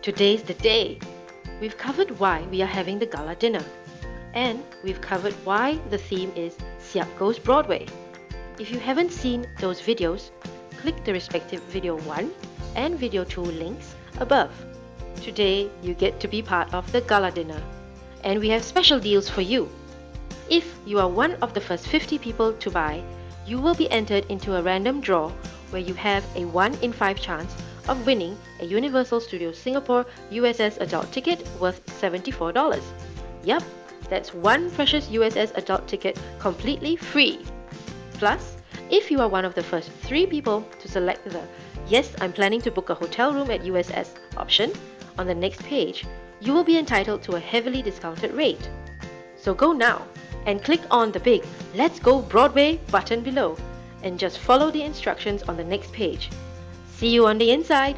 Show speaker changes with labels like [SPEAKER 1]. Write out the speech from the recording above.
[SPEAKER 1] Today's the day. We've covered why we are having the gala dinner. And we've covered why the theme is Siap Goes Broadway. If you haven't seen those videos, click the respective video 1 and video 2 links above. Today, you get to be part of the gala dinner. And we have special deals for you. If you are one of the first 50 people to buy, you will be entered into a random draw where you have a 1 in 5 chance of winning a Universal Studios Singapore USS adult ticket worth $74. Yup, that's one precious USS adult ticket completely free. Plus, if you are one of the first 3 people to select the "Yes, I'm planning to book a hotel room at USS" option on the next page, you will be entitled to a heavily discounted rate. So go now and click on the big "Let's Go Broadway" button below and just follow the instructions on the next page. See you on the inside!